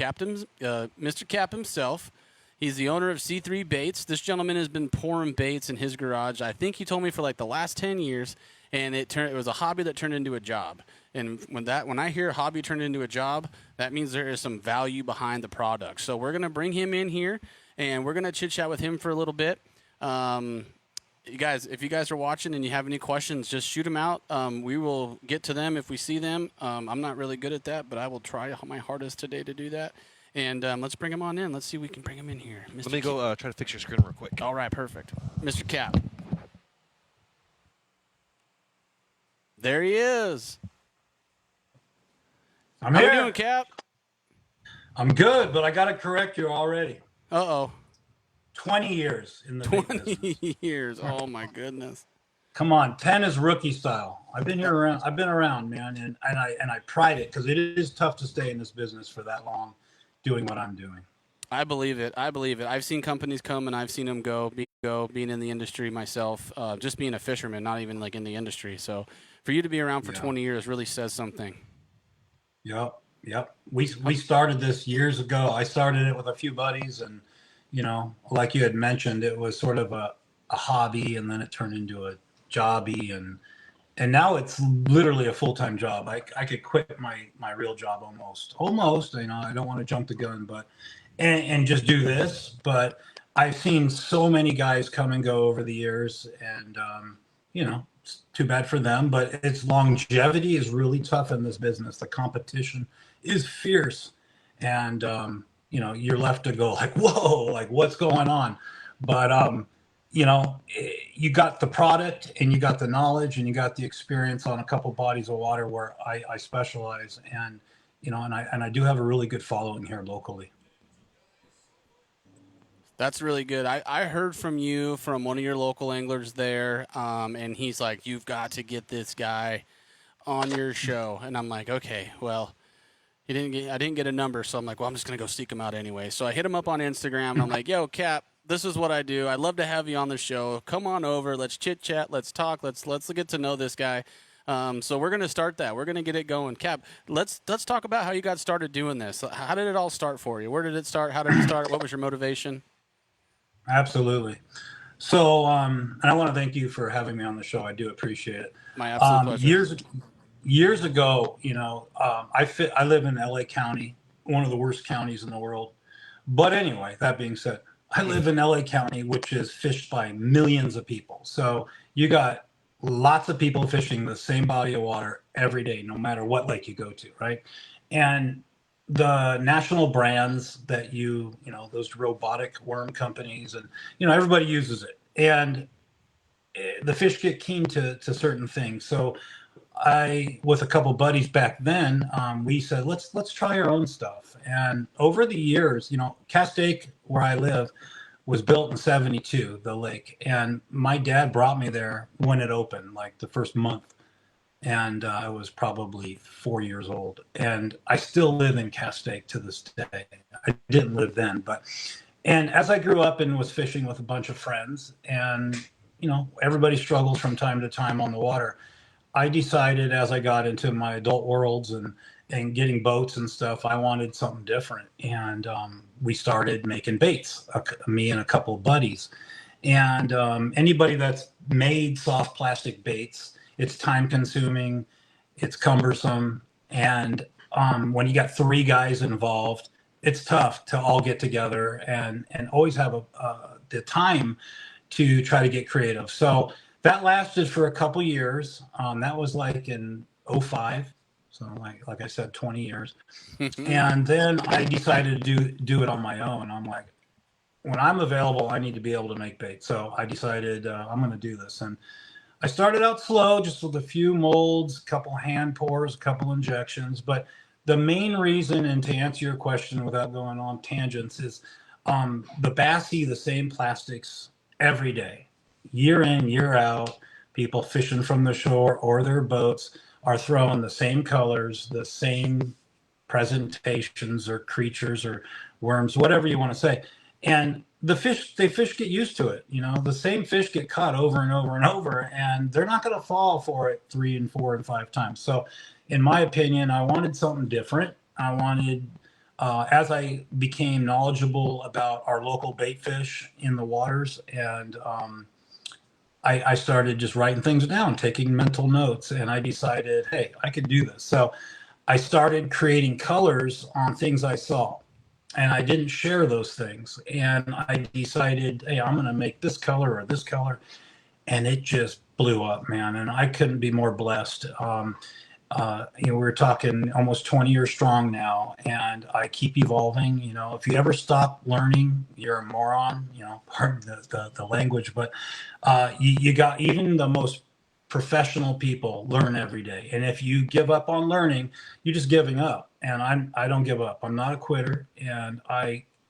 Mr. Cap himself. He's the owner of C3 Baits. This gentleman has been pouring baits in his garage. I think he told me for like the last 10 years, and it was a hobby that turned into a job. And when I hear hobby turned into a job, that means there is some value behind the product. So we're gonna bring him in here, and we're gonna chit chat with him for a little bit. You guys, if you guys are watching and you have any questions, just shoot them out. We will get to them if we see them. I'm not really good at that, but I will try my hardest today to do that. And let's bring him on in. Let's see if we can bring him in here. Let me go try to fix your screen real quick. All right, perfect. Mr. Cap. There he is. I'm How here. you doing, Cap? I'm good, but I got to correct you already. Uh-oh. 20 years in the bait 20 business. years. Oh, my goodness. Come on, 10 is rookie style. I've been around, man, and I pride it because it is tough to stay in this business for that long doing what I'm doing. I believe it. I've seen companies come and I've seen them go, being in the industry myself, just being a fisherman, not even like in the industry. So for you to be around for 20 years really says something. Yep. We started this years ago. I started it with a few buddies, and, you know, like you had mentioned, it was sort of a hobby, and then it turned into a jobby, and now it's literally a full-time job. I could quit my real job almost, you know, I don't want to jump the gun, but and just do this. But I've seen so many guys come and go over the years, and you know, it's too bad for them, but its longevity is really tough in this business. The competition is fierce, and you know, you're left to go like, whoa, like what's going on? But you know, you got the product, and you got the knowledge, and you got the experience on a couple bodies of water where I specialize, and you know, and I do have a really good following here locally. That's really good. I heard from you from one of your local anglers there, and he's like, you've got to get this guy on your show. And I'm like, okay, well, I didn't get a number, so I'm like, well, I'm just going to go seek him out anyway. So I hit him up on Instagram, and I'm like, yo, Cap, this is what I do. I'd love to have you on the show. Come on over. Let's chit-chat. Let's talk. Let's get to know this guy. So we're going to start that. We're going to get it going. Cap, let's talk about how you got started doing this. How did it all start for you? Where did it start? How did it start? What was your motivation? Absolutely. So, and I want to thank you for having me on the show. I do appreciate it. My absolute pleasure. Years ago, you know, I live in LA County, one of the worst counties in the world. But anyway, that being said, I live in LA County, which is fished by millions of people. So you got lots of people fishing the same body of water every day, no matter what lake you go to, right? And the national brands that you know, those robotic worm companies, and, you know, everybody uses it. And the fish get keen to certain things. So I, with a couple buddies back then, we said, let's try our own stuff. And over the years, you know, Castaic, where I live, was built in 72, the lake. And my dad brought me there when it opened, like the first month. And I was probably 4 years old. And I still live in Castaic to this day. I didn't live then, and as I grew up and was fishing with a bunch of friends, and, you know, everybody struggles from time to time on the water, I decided as I got into my adult worlds and getting boats and stuff, I wanted something different. And we started making baits, me and a couple of buddies. And anybody that's made soft plastic baits, it's time consuming, it's cumbersome. And when you got 3 guys involved, it's tough to all get together and always have the time to try to get creative. So that lasted for a couple years. That was like in 2005. So like I said, 20 years. And then I decided to do it on my own. I'm like, when I'm available, I need to be able to make bait. So I decided I'm going to do this. And I started out slow, just with a few molds, a couple hand pours, a couple injections. But the main reason, and to answer your question without going on tangents, is the bass see the same plastics every day, year in, year out. People fishing from the shore or their boats are throwing the same colors, the same presentations or creatures or worms, whatever you want to say. And the fish get used to it. You know, the same fish get caught over and over and over, and they're not going to fall for it 3 and 4 and 5 times. So in my opinion, I wanted something different. I wanted as I became knowledgeable about our local bait fish in the waters, and I started just writing things down, taking mental notes, and I decided, hey, I could do this. So I started creating colors on things I saw, and I didn't share those things. And I decided, hey, I'm going to make this color or this color, and it just blew up, man. And I couldn't be more blessed. We're talking almost 20 years strong now, and I keep evolving. If you ever stop learning, you're a moron. Pardon the language, but you got, even the most professional people learn every day. And if you give up on learning, you're just giving up. And I don't give up. I'm not a quitter. And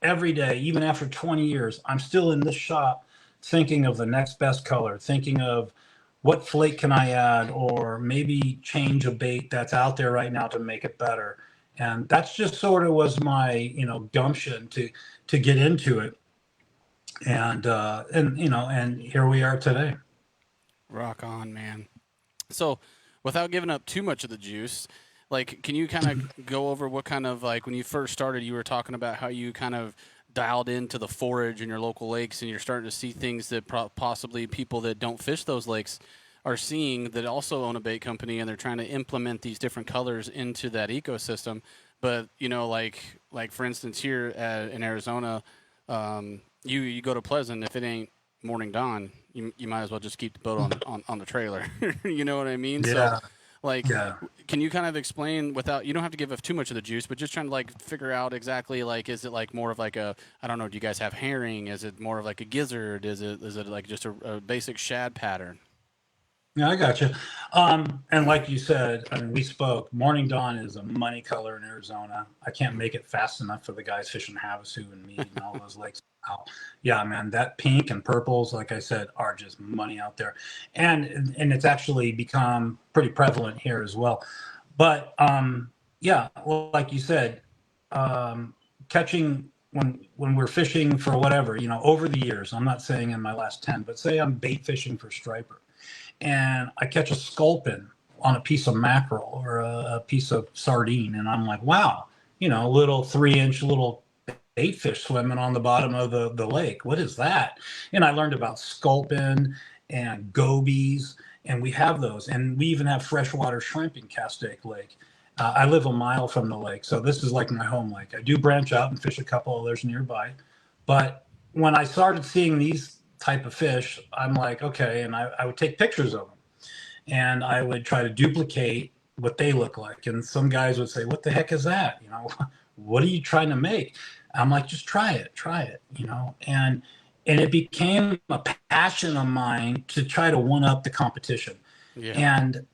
every day, even after 20 years, I'm still in this shop thinking of the next best color, thinking of what flake can I add, or maybe change a bait that's out there right now to make it better. And that's just sort of was my, gumption to get into it. And here we are today. Rock on, man. So, without giving up too much of the juice, like, can you kind of go over what kind of, like, when you first started, you were talking about how you kind of dialed into the forage in your local lakes, and you're starting to see things that possibly people that don't fish those lakes are seeing, that also own a bait company, and they're trying to implement these different colors into that ecosystem. But like for instance, here in Arizona, you go to Pleasant, if it ain't morning dawn, you might as well just keep the boat on the trailer. You know what I mean? Yeah. So, can you kind of explain, without, you don't have to give up too much of the juice, but just trying to figure out exactly, is it more of I don't know, do you guys have herring? Is it more of a gizzard? Is it just a basic shad pattern? Yeah, I got you. And like you said, I mean, we spoke. Morning dawn is a money color in Arizona. I can't make it fast enough for the guys fishing Havasu and Mead and all those lakes. Yeah, man, that pink and purples, like I said, are just money out there, and it's actually become pretty prevalent here as well. But yeah, well, like you said, catching when we're fishing for whatever, over the years. I'm not saying in my last 10, but say I'm bait fishing for striper, and I catch a sculpin on a piece of mackerel or a piece of sardine, and I'm like, wow, a little 3-inch little bait fish swimming on the bottom of the lake. What is that? And I learned about sculpin and gobies, and we have those, and we even have freshwater shrimp in Castaic Lake. I live a mile from the lake, so this is like my home lake. I do branch out and fish a couple of others nearby, but when I started seeing these type of fish, I'm like, okay, and I would take pictures of them, and I would try to duplicate what they look like. And some guys would say, what the heck is that? What are you trying to make? I'm like, just try it, and it became a passion of mine to try to one up the competition. Yeah. And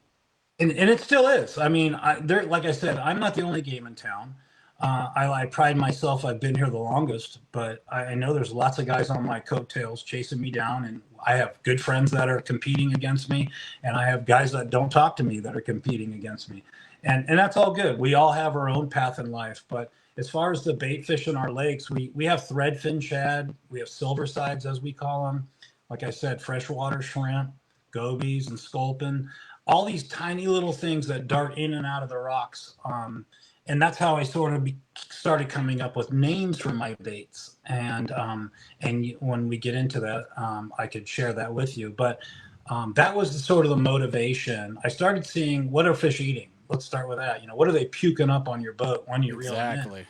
it still is. I mean, like I said, I'm not the only game in town. I pride myself, I've been here the longest, but I know there's lots of guys on my coattails chasing me down, and I have good friends that are competing against me, and I have guys that don't talk to me that are competing against me. And that's all good. We all have our own path in life. But as far as the bait fish in our lakes, we have threadfin shad, we have silver sides, as we call them. Like I said, freshwater shrimp, gobies, and sculpin, all these tiny little things that dart in and out of the rocks. And that's how I sort of started coming up with names for my baits. And when we get into that, I could share that with you. But that was sort of the motivation. I started seeing, what are fish eating? Let's start with that. What are they puking up on your boat when you reel them in?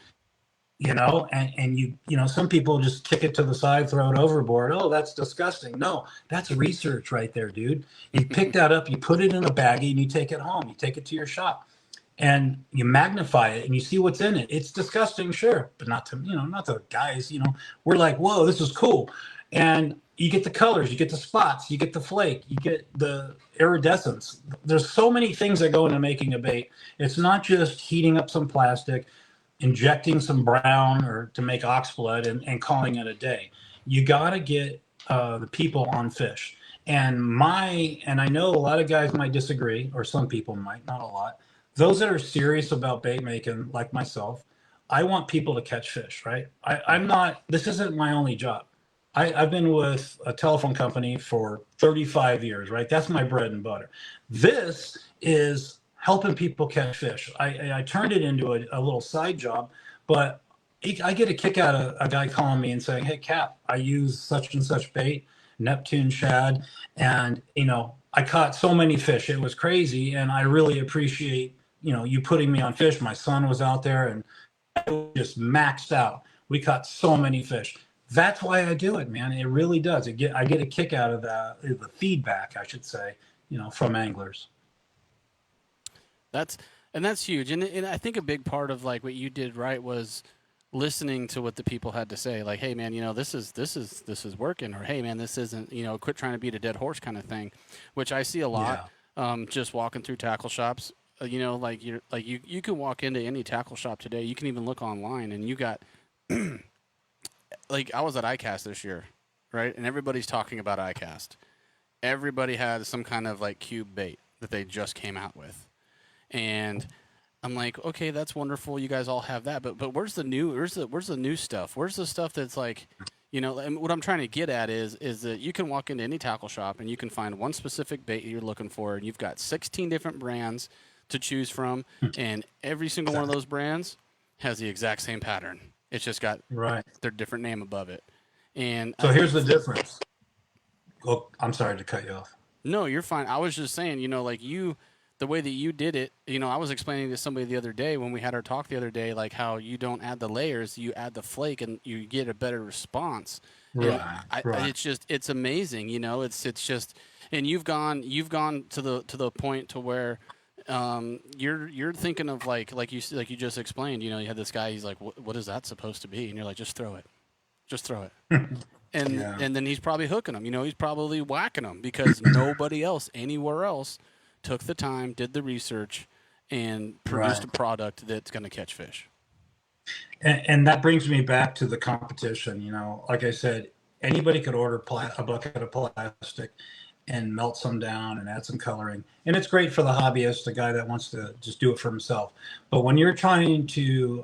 And some people just kick it to the side, throw it overboard. Oh, that's disgusting. No, that's research right there, dude. You pick that up, you put it in a baggie, and you take it home. You take it to your shop, and you magnify it, and you see what's in it. It's disgusting, sure, but not to guys. We're like, whoa, this is cool. And you get the colors, you get the spots, you get the flake, you get the iridescence. There's so many things that go into making a bait. It's not just heating up some plastic, injecting some brown or to make oxblood and calling it a day. You got to get the people on fish. And I know a lot of guys might disagree, or some people might, not a lot. Those that are serious about bait making, like myself, I want people to catch fish, right? This isn't my only job. I've been with a telephone company for 35 years, right? That's my bread and butter. This is helping people catch fish. I turned it into a little side job, but I get a kick out of a guy calling me and saying, "Hey, Cap, I use such and such bait, Neptune shad, and I caught so many fish. It was crazy, and I really appreciate you putting me on fish. My son was out there and just maxed out. We caught so many fish. That's why I do it, man. It really does. I get a kick out of the feedback, I should say, from anglers. That's huge, and I think a big part of like what you did right was listening to what the people had to say. Like, hey man, this is working, or hey man, this isn't. Quit trying to beat a dead horse kind of thing, which I see a lot. Just walking through tackle shops. Like you can walk into any tackle shop today. You can even look online, and you got like I was at ICAST this year, right? And everybody's talking about ICAST. Everybody had some kind of like cube bait that they just came out with. And I'm like, okay, that's wonderful. You guys all have that, but where's the new stuff? Where's the stuff that's like, and what I'm trying to get at is that you can walk into any tackle shop and you can find one specific bait you're looking for, and you've got 16 different brands to choose from, and every single one of those brands has the exact same pattern. It's just got their different name above it. And so here's the difference. Oh, I'm sorry to cut you off. No, you're fine. I was just saying, the way that you did it, I was explaining to somebody the other day when we had our talk the other day, like how you don't add the layers, you add the flake, and you get a better response. Right. It's amazing, it's just, and you've gone to the point to where you're thinking of like you just explained, you had this guy, he's like, what is that supposed to be? And you're like, just throw it. And then he's probably hooking them, he's probably whacking them because nobody else anywhere else took the time, did the research, and produced a product that's going to catch fish. And that brings me back to the competition. Like I said, anybody could order a bucket of plastic and melt some down and add some coloring. And it's great for the hobbyist, the guy that wants to just do it for himself. But when you're trying to,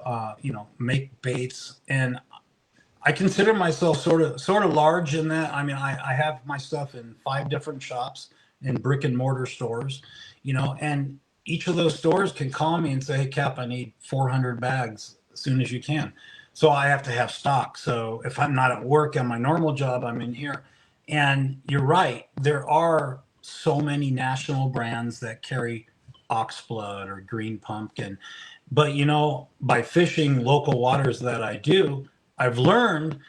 make baits, and I consider myself sort of large in that. I mean, I have my stuff in 5 different shops in brick and mortar stores, and each of those stores can call me and say, "Hey, Cap, I need 400 bags as soon as you can." So I have to have stock. So if I'm not at work on my normal job, I'm in here. And you're right. There are so many national brands that carry oxblood or green pumpkin. But, by fishing local waters that I do, I've learned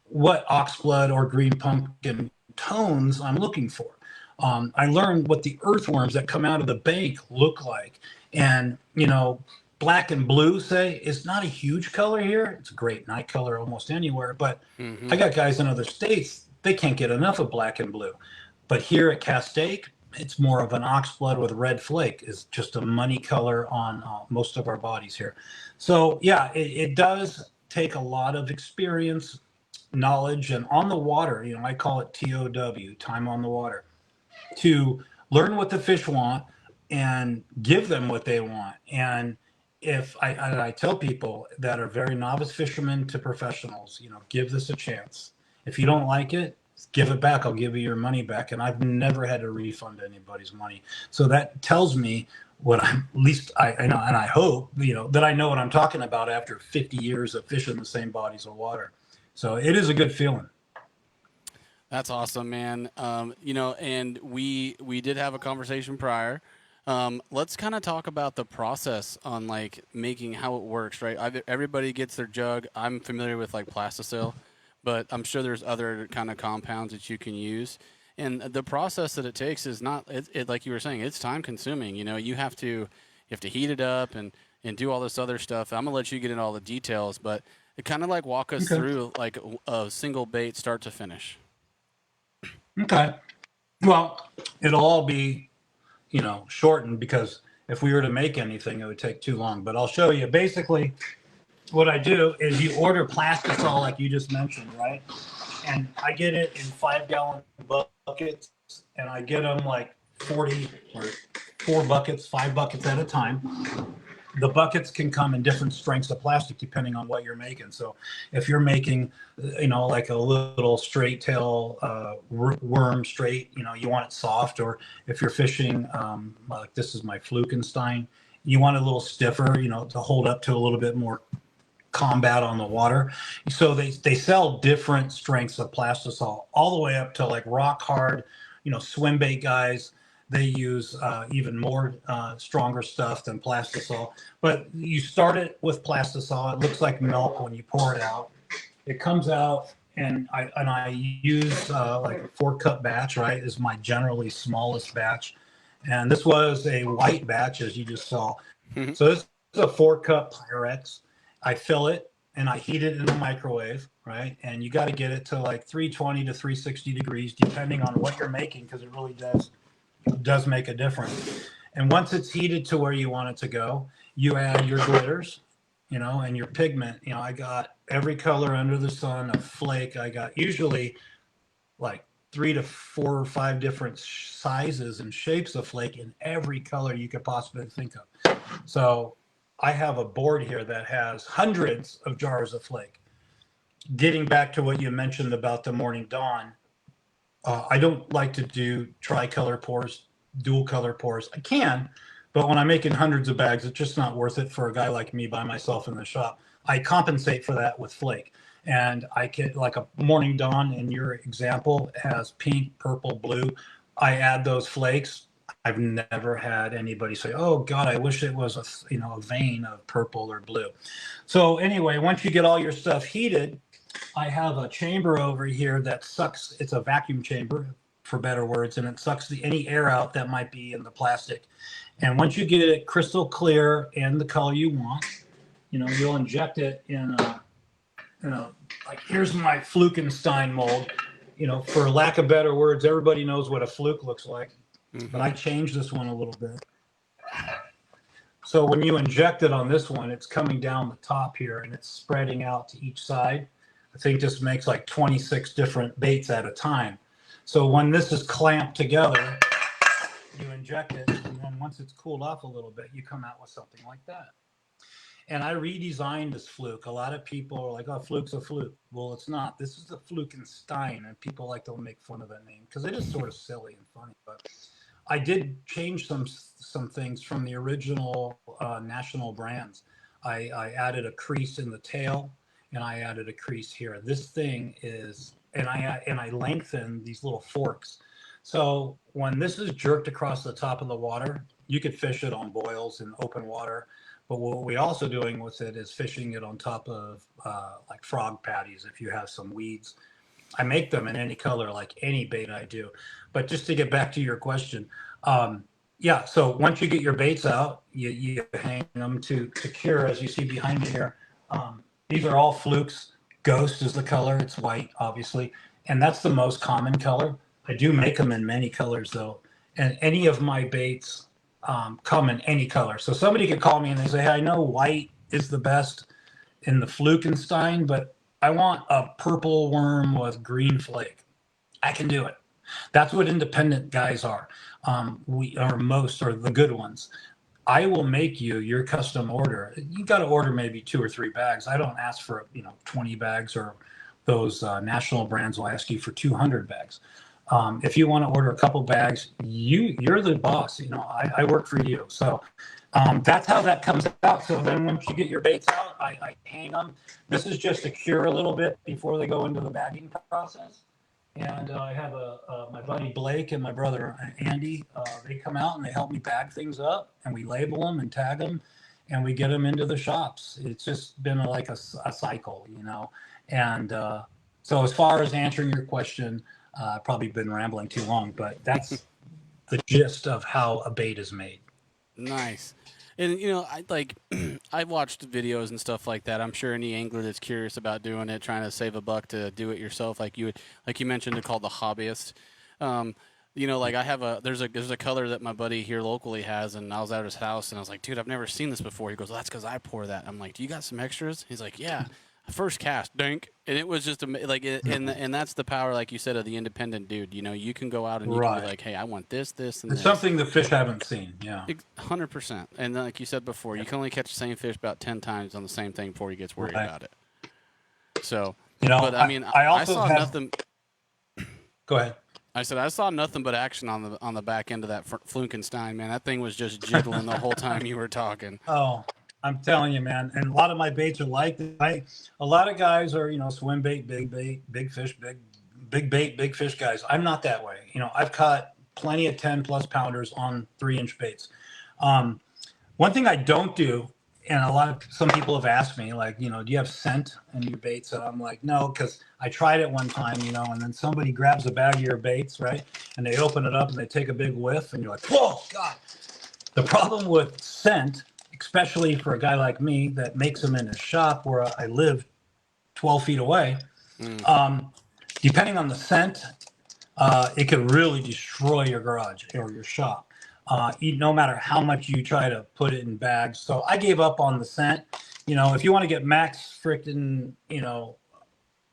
what oxblood or green pumpkin tones I'm looking for. I learned what the earthworms that come out of the bank look like. And, black and blue, say, is not a huge color here. It's a great night color almost anywhere. But I got guys in other states, they can't get enough of black and blue. But here at Castaic, it's more of an oxblood with red flake. Is just a money color on most of our bodies here. So, yeah, it does take a lot of experience, knowledge, and on the water, I call it TOW, time on the water, to learn what the fish want and give them what they want. And if I tell people that are very novice fishermen to professionals, give this a chance. If you don't like it, give it back. I'll give you your money back. And I've never had to refund anybody's money. So that tells me what at least I know, and I hope, that I know what I'm talking about after 50 years of fishing the same bodies of water. So it is a good feeling. That's awesome, man. And we did have a conversation prior. Let's kind of talk about the process on like making how it works, right? Everybody gets their jug. I'm familiar with like Plasticil, but I'm sure there's other kind of compounds that you can use. And the process that it takes is not, it like you were saying, it's time consuming. You have to heat it up and do all this other stuff. I'm gonna let you get into all the details, but it kind of like walk us through like a single bait start to finish. Okay. Well, it'll all be, shortened, because if we were to make anything, it would take too long. But I'll show you. Basically, what I do is you order Plasticil, like you just mentioned, right? And I get it in 5-gallon buckets, and I get them like 40 or 4 buckets, 5 buckets at a time. The buckets can come in different strengths of plastic depending on what you're making. So if you're making, like a little straight tail worm straight, you want it soft. Or if you're fishing, like this is my Flukenstein, you want it a little stiffer, to hold up to a little bit more combat on the water. So they sell different strengths of plastisol, all the way up to like rock hard, swim bait guys. They use even more stronger stuff than plastisol. But you start it with plastisol. It looks like milk when you pour it out. It comes out, and I use like a 4-cup batch. Right, is my generally smallest batch, and this was a white batch as you just saw. Mm-hmm. So this is a 4-cup Pyrex. I fill it and I heat it in the microwave, right? And you got to get it to like 320 to 360 degrees, depending on what you're making, because it really does make a difference. And once it's heated to where you want it to go, you add your glitters, and your pigment. I got every color under the sun of flake. I got usually like 3 to 4 or 5 different sizes and shapes of flake in every color you could possibly think of. So I have a board here that has hundreds of jars of flake. Getting back to what you mentioned about the Morning Dawn, I don't like to do tricolor pours, dual color pours. I can, but when I'm making hundreds of bags, it's just not worth it for a guy like me by myself in the shop. I compensate for that with flake. And I get like a Morning Dawn in your example has pink, purple, blue. I add those flakes. I've never had anybody say, "Oh God, I wish it was a vein of purple or blue." So anyway, once you get all your stuff heated, I have a chamber over here that sucks. It's a vacuum chamber, for better words, and it sucks any air out that might be in the plastic. And once you get it crystal clear and the color you want, you'll inject it in like here's my Flukenstein mold. For lack of better words, everybody knows what a fluke looks like. But I changed this one a little bit. So when you inject it on this one, it's coming down the top here and it's spreading out to each side. I think this makes like 26 different baits at a time. So when this is clamped together, you inject it, and then once it's cooled off a little bit, you come out with something like that. And I redesigned this fluke. A lot of people are like, "Oh, fluke's a fluke." Well, it's not. This is the Flukenstein, and people like to make fun of that name because it is sort of silly and funny. But I did change some things from the original national brands. I added a crease in the tail, and I added a crease here. This thing is, and I lengthened these little forks. So when this is jerked across the top of the water, you could fish it on boils in open water. But what we're also doing with it is fishing it on top of like frog patties if you have some weeds. I make them in any color, like any bait I do. But just to get back to your question, so once you get your baits out, you hang them to cure, as you see behind me here. These are all flukes. Ghost is the color. It's white, obviously. And that's the most common color. I do make them in many colors, though. And any of my baits come in any color. So somebody could call me and they say, "Hey, I know white is the best in the Flukenstein, but I want a purple worm with green flake." I can do it. That's what independent guys are. We are most are the good ones. I will make you your custom order. You got to order maybe 2 or 3 bags. I don't ask for 20 bags, or those national brands will ask you for 200 bags. If you want to order a couple bags, you're the boss. I work for you. So that's how that comes out. So then once you get your baits out, I hang them. This is just to cure a little bit before they go into the bagging process. And I have my buddy Blake and my brother Andy. They come out and they help me bag things up, and we label them and tag them, and we get them into the shops. It's just been like a cycle, And so as far as answering your question, I've probably been rambling too long, but that's the gist of how a bait is made. Nice. And I watched videos and stuff like that. I'm sure any angler that's curious about doing it, trying to save a buck to do it yourself, like you mentioned, to call the hobbyist. I have there's a color that my buddy here locally has, and I was at his house and I was like, "Dude, I've never seen this before." He goes, "Well, that's because I pour that." I'm like, "Do you got some extras?" He's like, "Yeah." First cast, dink, and it was just and that's the power, like you said, of the independent dude. You can go out and you can be like, "Hey, I want this, and it's this." Something the fish haven't seen, 100%. And then, like you said before, you can only catch the same fish about 10 times on the same thing before he gets worried about it. So, but I mean, I saw nothing. Go ahead. I said I saw nothing but action on the back end of that Flukenstein, man. That thing was just jiggling the whole time you were talking. Oh, I'm telling you, man. And a lot of my baits are like that. A lot of guys are, swim bait, big fish, big bait, big fish guys. I'm not that way. I've caught plenty of 10 plus pounders on 3-inch baits. Um, One thing I don't do, and some people have asked me, like, do you have scent in your baits? And I'm like, no, because I tried it one time, and then somebody grabs a bag of your baits, right? And they open it up and they take a big whiff, and you're like, whoa, God. The problem with scent, especially for a guy like me that makes them in his shop where I live 12 feet away, depending on the scent, it could really destroy your garage or your shop. No matter how much you try to put it in bags. So I gave up on the scent. If you want to get max freaking,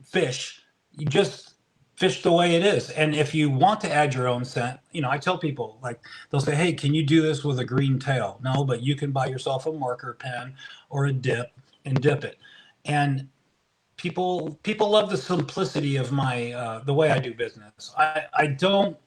fish, you just fish the way it is. And if you want to add your own scent, I tell people, like, they'll say, hey, can you do this with a green tail? No, but you can buy yourself a marker pen or a dip and dip it. And people love the simplicity of my the way I do business. I don't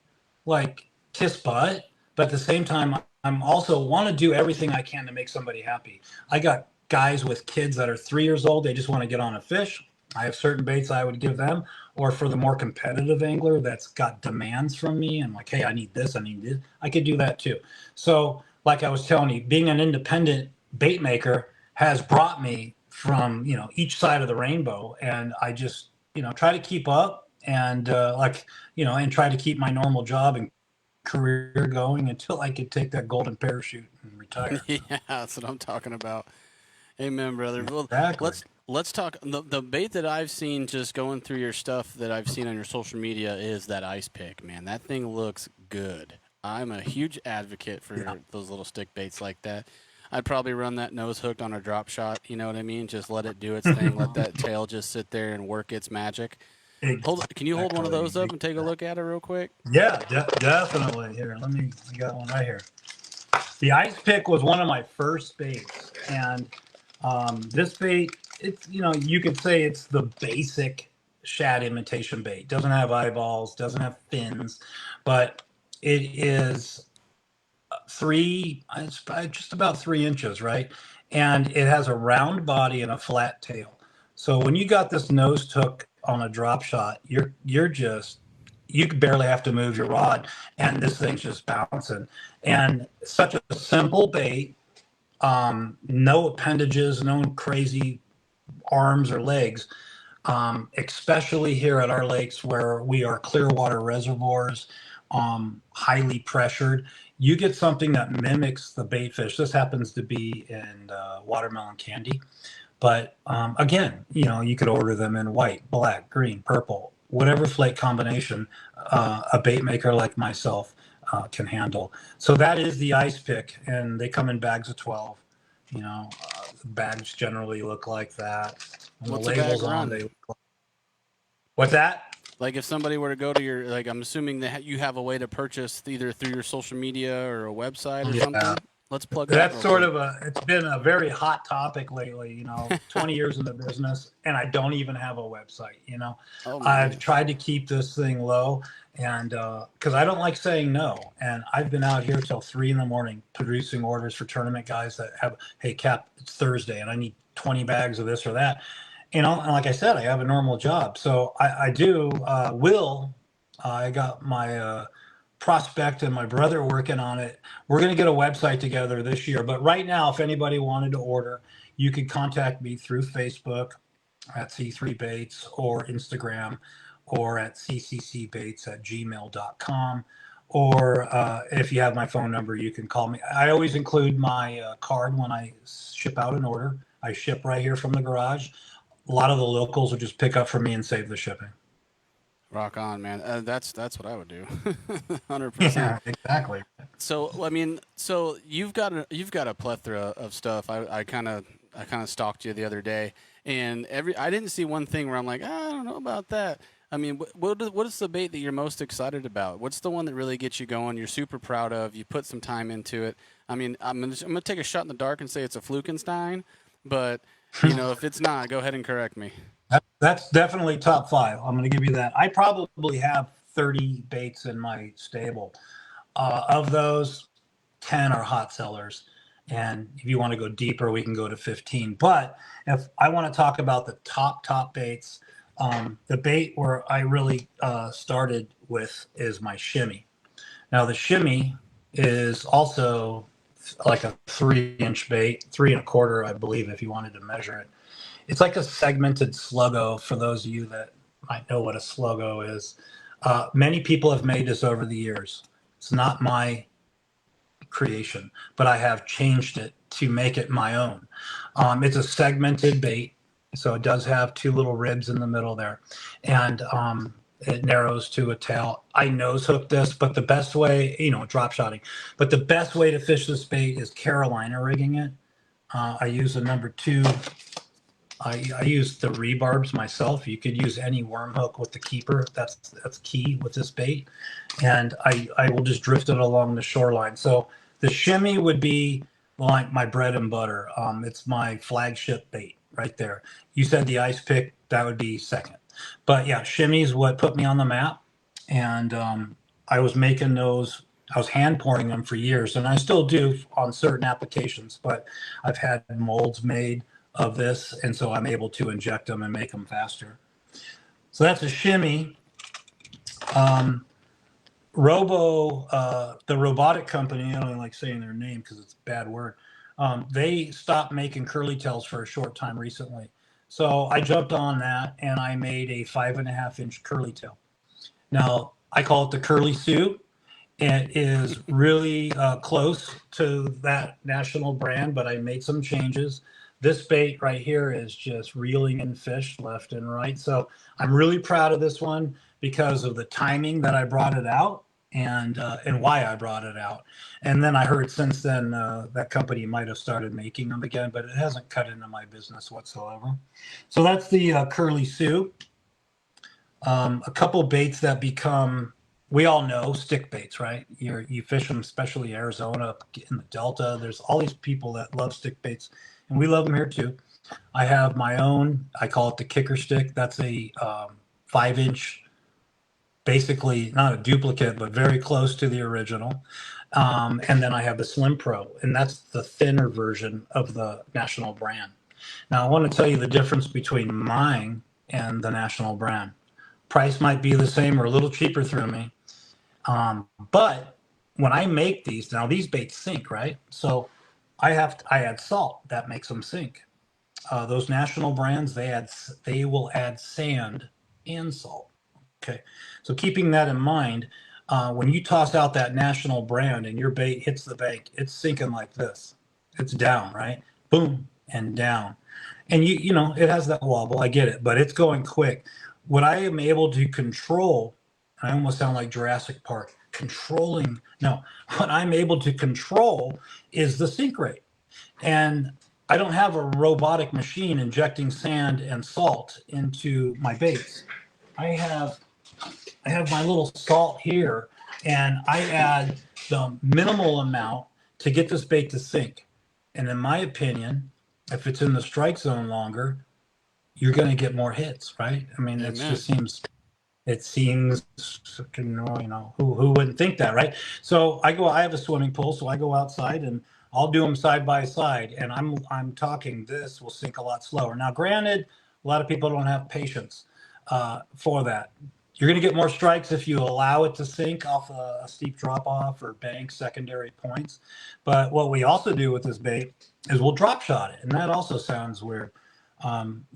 like kiss butt, but at the same time, I'm also want to do everything I can to make somebody happy. I got guys with kids that are 3 years old. They just want to get on a fish. I have certain baits I would give them, or for the more competitive angler that's got demands from me and like, hey, I need this, I could do that too. So like I was telling you, being an independent bait maker has brought me from, each side of the rainbow. And I just, try to keep up and and try to keep my normal job and career going until I could take that golden parachute and retire. Yeah, that's what I'm talking about. Amen, brother. Well, Exactly. let's talk. The bait that I've seen just going through your stuff that I've seen on your social media is that ice pick, man. That thing looks good. I'm a huge advocate for those little stick baits like that. I'd probably run that nose hooked on a drop shot. You know what I mean? Just let it do its thing. Let that tail just sit there and work its magic. Can you hold one of those up and take a look at it real quick? Yeah, definitely. Here, I got one right here. The ice pick was one of my first baits, and this bait, it's you could say it's the basic shad imitation bait. Doesn't have eyeballs, doesn't have fins, but it is it's just about 3 inches, right? And it has a round body and a flat tail. So when you got this nose hook on a drop shot, you barely have to move your rod, and this thing's just bouncing. And such a simple bait, no appendages, no crazy arms or legs, especially here at our lakes where we are clear water reservoirs, highly pressured. You get something that mimics the bait fish. This happens to be in watermelon candy. But again, you could order them in white, black, green, purple, whatever flake combination a bait maker like myself can handle. So that is the ice pick, and they come in bags of 12. Bags generally look like that. And What's the a bag labels on run? they look like. What's that? Like if somebody were to go to your, like I'm assuming that you have a way to purchase either through your social media or a website or something. Let's plug that. That's it's been a very hot topic lately, 20 years in the business, and I don't even have a website, Oh, I've tried to keep this thing low, and because I don't like saying no. And I've been out here till 3 a.m. producing orders for tournament guys that have, hey, Cap, it's Thursday and I need 20 bags of this or that. And like I said, I have a normal job. So I do, I got my, prospect and my brother working on it. We're going to get a website together this year. But right now, if anybody wanted to order, you could contact me through Facebook at C3Baits or Instagram or at cccbaits@gmail.com. Or if you have my phone number, you can call me. I always include my card when I ship out an order. I ship right here from the garage. A lot of the locals will just pick up from me and save the shipping. Rock on, man. That's what I would do. 100%. Yeah, exactly. So so you've got a plethora of stuff. I kind of stalked you the other day, and I didn't see one thing where I'm like, I don't know about that. I mean, what is the bait that you're most excited about? What's the one that really gets you going? You're super proud of. You put some time into it. I mean, I'm gonna take a shot in the dark and say it's a Flukenstein, but if it's not, go ahead and correct me. That's definitely top 5. I'm going to give you that. I probably have 30 baits in my stable. Of those, 10 are hot sellers. And if you want to go deeper, we can go to 15. But if I want to talk about the top baits, the bait where I really started with is my shimmy. Now the shimmy is also like a 3-inch bait, 3 1/4, I believe, if you wanted to measure it. It's like a segmented sluggo. For those of you that might know what a sluggo is, many people have made this over the years. It's not my creation, but I have changed it to make it my own. It's a segmented bait, so it does have 2 little ribs in the middle there, and it narrows to a tail. I nose hook this, but the best way, drop shotting, but the best way to fish this bait is Carolina rigging it. I use a number 2. I use the rebarbs myself. You could use any worm hook with the keeper. That's key with this bait. And I will just drift it along the shoreline. So the shimmy would be like my bread and butter. It's my flagship bait right there. You said the ice pick, that would be second. But yeah, shimmy is what put me on the map. And I was making those. I was hand pouring them for years, and I still do on certain applications. But I've had molds made of this, and so I'm able to inject them and make them faster. So that's a shimmy. The robotic company, I don't like saying their name because it's a bad word. They stopped making curly tails for a short time recently. So I jumped on that and I made a 5.5-inch curly tail. Now I call it the Curly Sue. It is really close to that national brand, but I made some changes. This bait right here is just reeling in fish left and right. So I'm really proud of this one because of the timing that I brought it out and why I brought it out. And then I heard since then that company might have started making them again, but it hasn't cut into my business whatsoever. So that's the Curly Sue. A couple baits that become, we all know stick baits, right? You fish them, especially Arizona, in the Delta. There's all these people that love stick baits, and we love them here too. I have my own. I call it the kicker stick. That's a 5-inch, basically not a duplicate, but very close to the original. And then I have the Slim Pro, and that's the thinner version of the national brand. Now, I want to tell you the difference between mine and the national brand. Price might be the same or a little cheaper through me. But when I make these, now these baits sink, right? So I add salt. That makes them sink. Those national brands, they will add sand and salt. Okay. So keeping that in mind, when you toss out that national brand and your bait hits the bank, it's sinking like this. It's down, right? Boom and down. And you know, it has that wobble. I get it, but it's going quick. What I am able to control, I almost sound like Jurassic Park, what I'm able to control is the sink rate. And I don't have a robotic machine injecting sand and salt into my baits. I have my little salt here, and I add the minimal amount to get this bait to sink. And in my opinion, if it's in the strike zone longer, you're going to get more hits, right? I mean, it seems, you know, who wouldn't think that, right? So I have a swimming pool, so I go outside and I'll do them side by side, and I'm talking this will sink a lot slower. Now, granted, a lot of people don't have patience for that. You're going to get more strikes if you allow it to sink off a steep drop off or bank secondary points. But what we also do with this bait is we'll drop shot it, and that also sounds weird.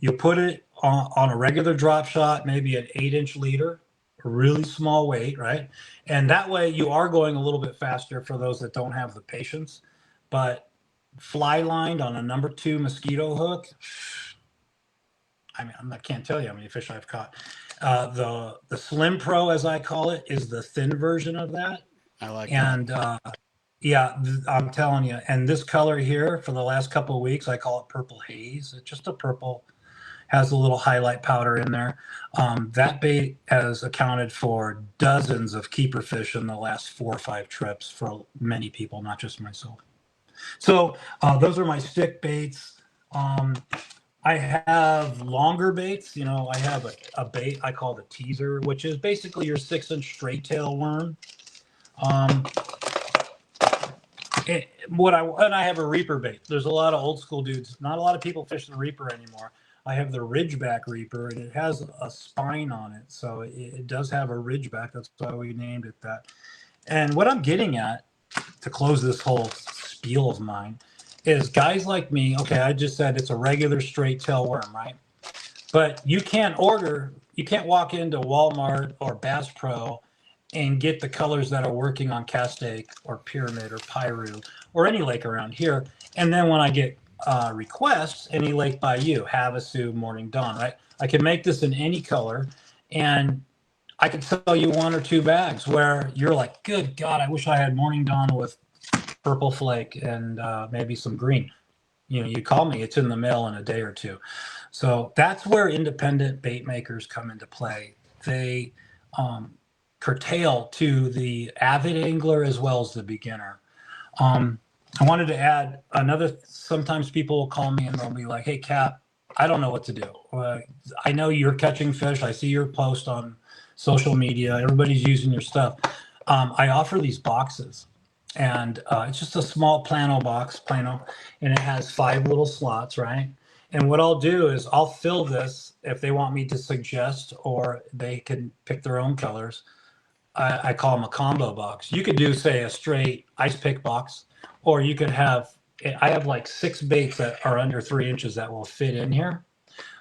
You put it on a regular drop shot, maybe an 8-inch leader, a really small weight, right? And that way you are going a little bit faster for those that don't have the patience. But fly lined on a number 2 mosquito hook, I mean, I can't tell you how many fish I've caught. The Slim Pro, as I call it, is the thin version of that. I like and, that. Yeah, I'm telling you. And this color here, for the last couple of weeks, I call it purple haze. It's just a purple, has a little highlight powder in there. That bait has accounted for dozens of keeper fish in the last 4 or 5 trips for many people, not just myself. So those are my stick baits. I have longer baits. You know, I have a bait I call the teaser, which is basically your 6-inch straight tail worm. And I have a reaper bait. There's a lot of old school dudes. Not a lot of people fish the reaper anymore. I have the ridgeback reaper, and it has a spine on it, so it does have a ridgeback. That's why we named it that. And what I'm getting at to close this whole spiel of mine is guys like me. Okay, I just said it's a regular straight tail worm, right? But you can't walk into Walmart or Bass Pro and get the colors that are working on Castaic or Pyramid or Piru or any lake around here. And then when I get requests, any lake by you, Havasu, Morning Dawn, right? I can make this in any color, and I could sell you 1 or 2 bags where you're like, good God, I wish I had Morning Dawn with purple flake and maybe some green. You call me, it's in the mail in a day or two. So that's where independent bait makers come into play. They curtail to the avid angler as well as the beginner. I wanted to add another. Sometimes people will call me and they'll be like, hey, Cap, I don't know what to do. I know you're catching fish. I see your post on social media. Everybody's using your stuff. I offer these boxes. And it's just a small plano box, and it has 5 little slots, right? And what I'll do is I'll fill this if they want me to suggest, or they can pick their own colors. I call them a combo box. You could do, say, a straight ice pick box, or you could have, I have like 6 baits that are under 3 inches that will fit in here.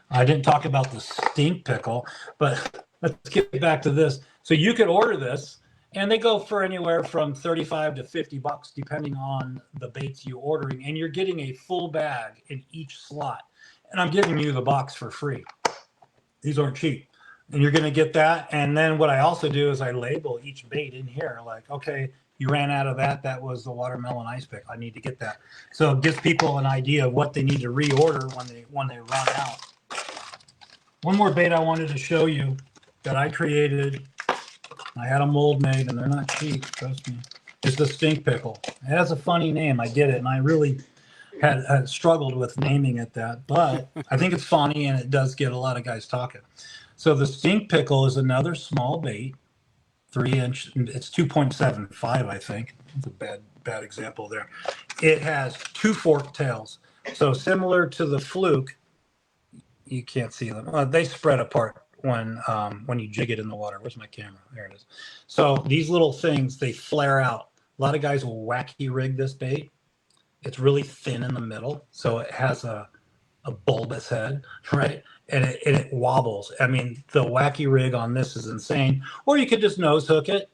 I didn't talk about the stink pickle, but let's get back to this. So you could order this, and they go for anywhere from 35 to 50 bucks, depending on the baits you're ordering. And you're getting a full bag in each slot. And I'm giving you the box for free. These aren't cheap. And you're going to get that. And then what I also do is I label each bait in here. Like, okay, you ran out of that. That was the watermelon ice pick. I need to get that. So it gives people an idea of what they need to reorder when they run out. One more bait I wanted to show you that I created. I had a mold made, and they're not cheap, trust me. It's the stink pickle. It has a funny name, I get it, and I really had struggled with naming it that, but I think it's funny, and it does get a lot of guys talking. So the stink pickle is another small bait, 3-inch. It's 2.75, I think. It's a bad example there. It has 2 forked tails, so similar to the fluke. You can't see them. They spread apart when you jig it in the water. Where's my camera? There it is. So these little things, they flare out. A lot of guys will wacky rig this bait. It's really thin in the middle, so it has a bulbous head, right? And it wobbles. I mean, the wacky rig on this is insane. Or you could just nose hook it.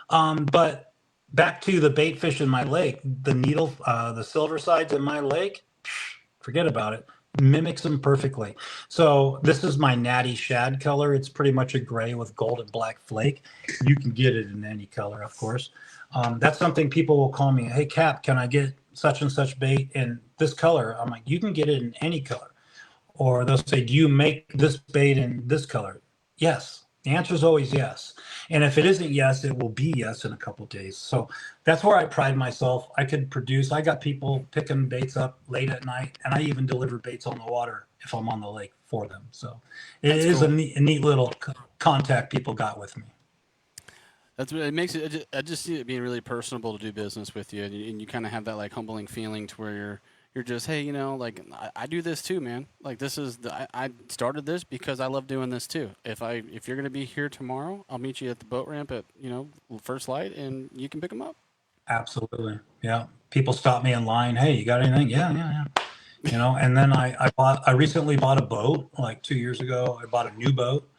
But back to the bait fish in my lake, the needle, the silver sides in my lake, forget about it. Mimics them perfectly. So this is my natty shad color. It's pretty much a gray with gold and black flake. You can get it in any color, of course. That's something people will call me, hey, Cap, can I get such and such bait in this color? I'm like, you can get it in any color. Or they'll say, do you make this bait in this color? Yes. The answer is always yes. And if it isn't yes, it will be yes in a couple of days. So that's where I pride myself. I could produce. I got people picking baits up late at night, and I even deliver baits on the water if I'm on the lake for them. So it is cool. a neat little contact people got with me. It makes it. I just see it being really personable to do business with you, and you kind of have that like humbling feeling to where you're just, hey, like I do this too, man. Like this is I started this because I love doing this too. If you're gonna be here tomorrow, I'll meet you at the boat ramp at first light, and you can pick them up. Absolutely, yeah. People stop me in line. Hey, you got anything? Yeah. And then I recently bought a boat like 2 years ago. I bought a new boat,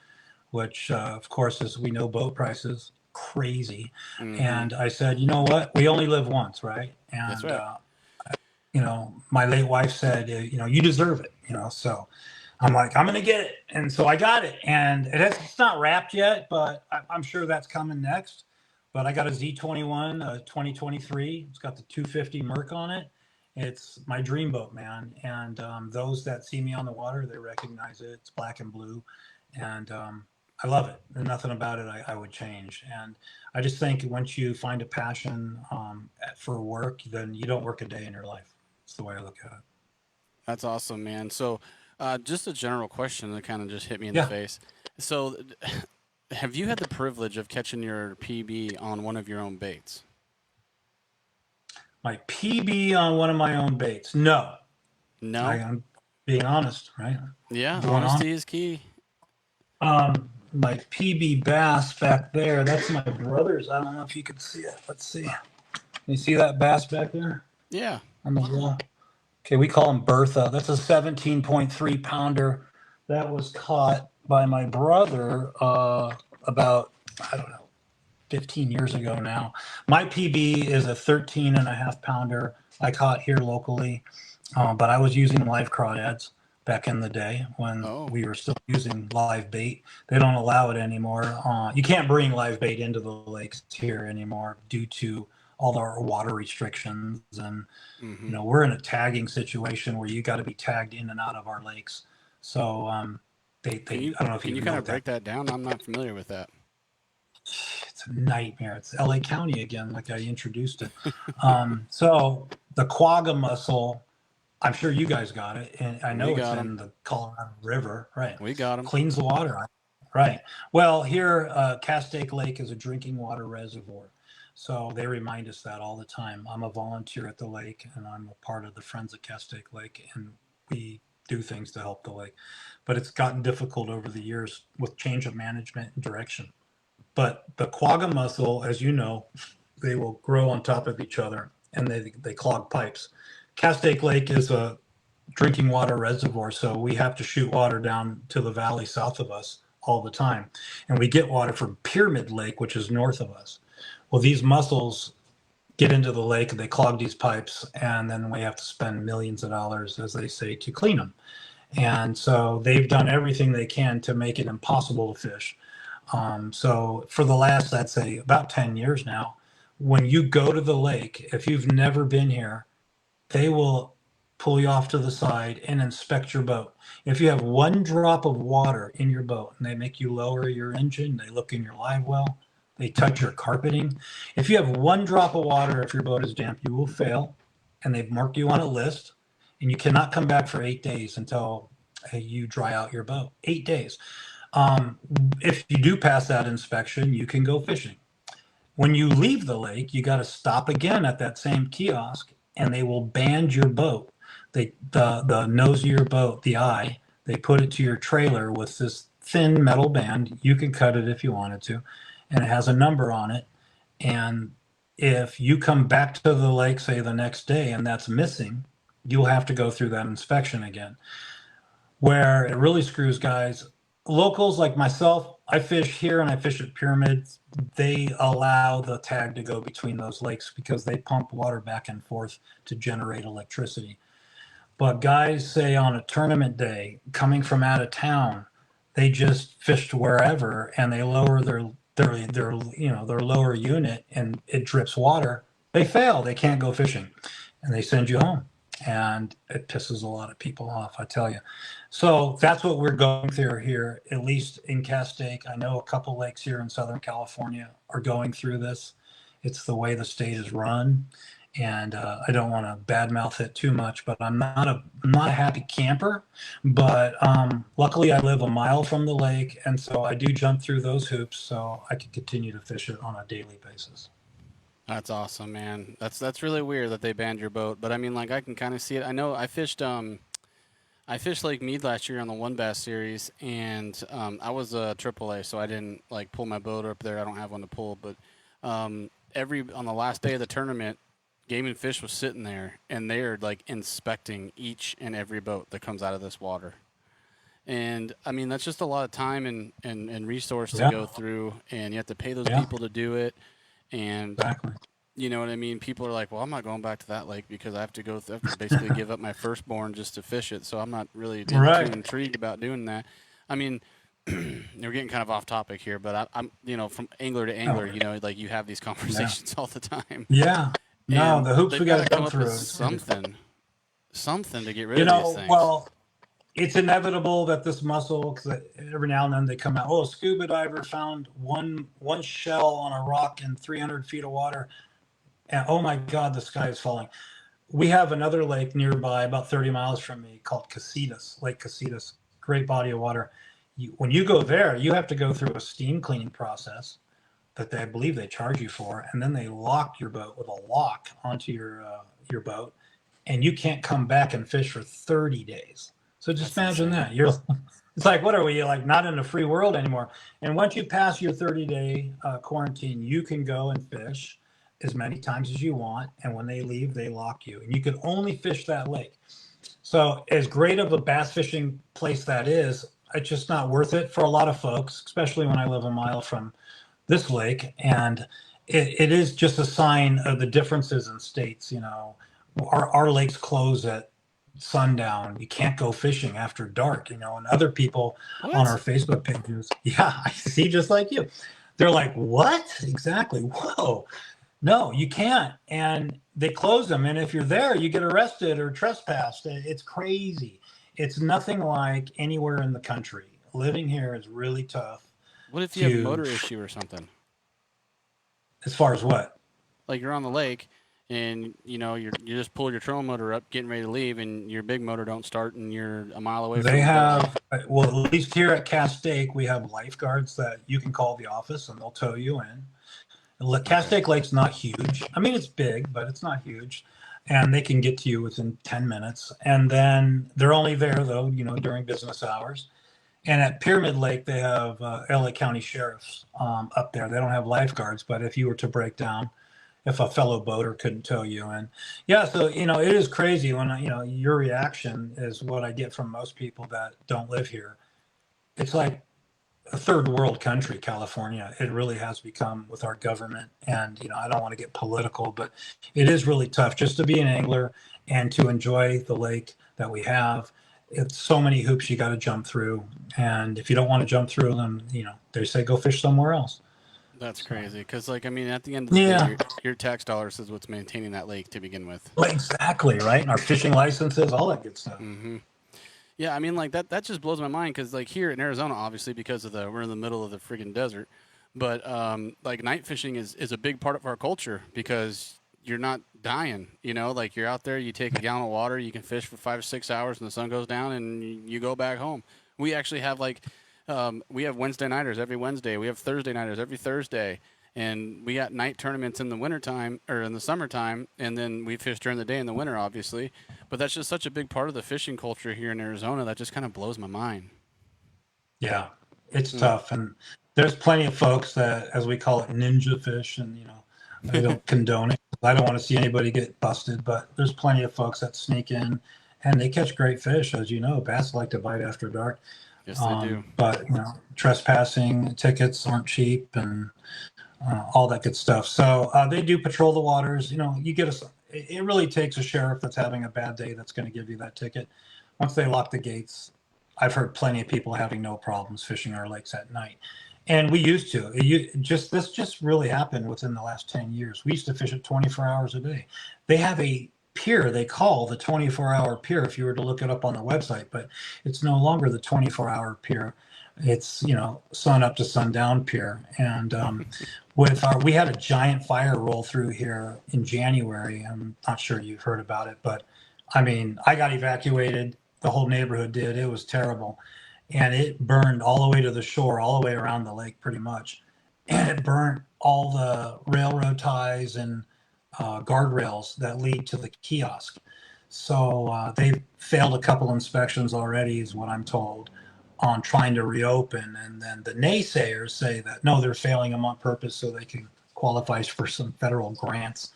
which of course, as we know, boat prices crazy. Mm-hmm. And I said, you know what? We only live once, right? And that's right. My late wife said, you deserve it, so I'm like, I'm going to get it. And so I got it, and it's not wrapped yet, but I'm sure that's coming next. But I got a Z21, 2023. It's got the 250 Merc on it. It's my dream boat, man. And those that see me on the water, they recognize it. It's black and blue. And I love it. There's nothing about it I would change. And I just think once you find a passion for work, then you don't work a day in your life. That's the way I look at it. That's awesome, man. So just a general question that kind of just hit me in the face. So have you had the privilege of catching your PB on one of your own baits? My PB on one of my own baits. No. No. I'm being honest, right? Yeah, Going honesty is key. My PB bass back there, that's my brother's. I don't know if you can see it. Let's see. You see that bass back there? Yeah. On the wall? Okay, we call him Bertha. That's a 17.3 pounder that was caught by my brother about, I don't know, 15 years ago now. My PB is a 13 and a half pounder I caught here locally, but I was using live crawdads back in the day when we were still using live bait. They don't allow it anymore. You can't bring live bait into the lakes here anymore due to all our water restrictions. And, you know, we're in a tagging situation where you got to be tagged in and out of our lakes. So I don't know if can you kind of break that down? I'm not familiar with that. It's a nightmare. It's LA County again, like I introduced it. So the quagga mussel, I'm sure you guys got it, and I know it's in the Colorado River, right? We got them. Cleans the water, right? Well, here, Castaic Lake is a drinking water reservoir, so they remind us that all the time. I'm a volunteer at the lake, and I'm a part of the Friends of Castaic Lake, and we do things to help the lake. But it's gotten difficult over the years with change of management and direction. But the quagga mussel, as you know, they will grow on top of each other, and they clog pipes. Castaic Lake is a drinking water reservoir, so we have to shoot water down to the valley south of us all the time. And we get water from Pyramid Lake, which is north of us. Well, these mussels get into the lake and they clog these pipes, and then we have to spend millions of dollars, as they say, to clean them. And so they've done everything they can to make it impossible to fish. So for the last, I'd say, about 10 years now, when you go to the lake, if you've never been here, they will pull you off to the side and inspect your boat. If you have one drop of water in your boat and they make you lower your engine, they look in your live well, they touch your carpeting. If you have one drop of water, if your boat is damp, you will fail. And they've marked you on a list, and you cannot come back for 8 days until you dry out your boat. 8 days. If you do pass that inspection, you can go fishing. When you leave the lake, you got to stop again at that same kiosk, and they will band your boat. The nose of your boat, the eye, they put it to your trailer with this thin metal band. You can cut it if you wanted to, and it has a number on it. And if you come back to the lake, say the next day, and that's missing, you'll have to go through that inspection again. Where it really screws guys, locals like myself, I fish here and I fish at Pyramids. They allow the tag to go between those lakes because they pump water back and forth to generate electricity. But guys say on a tournament day, coming from out of town, they just fished wherever and they lower their lower unit and it drips water. They fail. They can't go fishing, and they send you home. And it pisses a lot of people off, I tell you. So that's what we're going through here, at least in Castaic. I know a couple lakes here in Southern California are going through this. It's the way the state is run. And I don't want to badmouth it too much, but I'm not a happy camper. But luckily, I live a mile from the lake, and so I do jump through those hoops, so I can continue to fish it on a daily basis. That's awesome, man. That's really weird that they banned your boat, but I mean, like, I can kind of see it. I know I fished Lake Mead last year on the One Bass Series, and I was a AAA, so I didn't like pull my boat up there. I don't have one to pull, but on the last day of the tournament, Game and Fish was sitting there, and they're like inspecting each and every boat that comes out of this water. And I mean, that's just a lot of time and resource to go through, and you have to pay those people to do it. And you know what I mean? People are like, well, I'm not going back to that lake because I have to basically give up my firstborn just to fish it. So I'm not really too intrigued about doing that. I mean, we're getting kind of off topic here, but I'm from angler to angler, like you have these conversations all the time. Yeah. No, the hoops we got to come go through. Something to get rid of these things. Well, it's inevitable that this mussel, because every now and then they come out, a scuba diver found one shell on a rock in 300 feet of water, and oh my God, the sky is falling. We have another lake nearby, about 30 miles from me, called Lake Casitas, great body of water. When you go there, you have to go through a steam cleaning process that I believe they charge you for, and then they lock your boat with a lock onto your boat, and you can't come back and fish for 30 days. So just That's imagine insane. that. It's like, what are we, like, not in a free world anymore? And once you pass your 30-day quarantine, you can go and fish as many times as you want. And when they leave, they lock you, and you can only fish that lake. So as great of a bass fishing place that is, it's just not worth it for a lot of folks, especially when I live a mile from this lake. And it is just a sign of the differences in states. Our lakes close at sundown. You can't go fishing after dark, and other people on our What? Facebook pages, yeah, I see, just like you. They're like, what? Exactly. Whoa. No, you can't. And they close them. And if you're there, you get arrested or trespassed. It's crazy. It's nothing like anywhere in the country. Living here is really tough. What if you have a motor issue or something? As far as what? Like you're on the lake, and you just pull your trolling motor up, getting ready to leave, and your big motor don't start, and you're a mile away from They the boat. have, well, at least here at Castaic, we have lifeguards that you can call the office and they'll tow you in. Castaic Lake's not huge. I mean, it's big, but it's not huge. And they can get to you within 10 minutes. And then they're only there, though, during business hours. And at Pyramid Lake, they have LA County sheriffs up there. They don't have lifeguards, but if you were to break down, if a fellow boater couldn't tow you in. Yeah, so, it is crazy when, your reaction is what I get from most people that don't live here. It's like a third world country, California. It really has become with our government. And, I don't want to get political, but it is really tough just to be an angler and to enjoy the lake that we have. It's so many hoops you got to jump through. And if you don't want to jump through them, they say go fish somewhere else. That's crazy. Because, at the end of the day, your tax dollars is what's maintaining that lake to begin with. Well, exactly, right? And our fishing licenses, all that good stuff. Mm-hmm. Yeah, I mean, that just blows my mind because, here in Arizona, obviously, because of we're in the middle of the friggin' desert, but, night fishing is a big part of our culture because you're not dying, you're out there, you take a gallon of water, you can fish for 5 or 6 hours and the sun goes down and you go back home. We actually have, we have Wednesday nighters every Wednesday. We have Thursday nighters every Thursday. And we got night tournaments in the wintertime or in the summertime, and then we fish during the day in the winter, obviously. But that's just such a big part of the fishing culture here in Arizona that just kind of blows my mind. Yeah, it's tough. And there's plenty of folks that, as we call it, ninja fish. And, I don't condone it. I don't want to see anybody get busted, but there's plenty of folks that sneak in and they catch great fish. As you know, bass like to bite after dark. Yes, they do. But, trespassing tickets aren't cheap and all that good stuff. So they do patrol the waters. It really takes a sheriff that's having a bad day that's going to give you that ticket. Once they lock the gates, I've heard plenty of people having no problems fishing our lakes at night. And we used to. This just really happened within the last 10 years. We used to fish it 24 hours a day. They have a pier they call the 24-hour pier if you were to look it up on the website, but it's no longer the 24-hour pier. It's, sun up to sundown pier. And we had a giant fire roll through here in January. I'm not sure you've heard about it, but I mean, I got evacuated. The whole neighborhood did. It was terrible. And it burned all the way to the shore, all the way around the lake pretty much. And it burnt all the railroad ties and guardrails that lead to the kiosk. So they've failed a couple inspections already, is what I'm told, on trying to reopen. And then the naysayers say that, no, they're failing them on purpose so they can qualify for some federal grants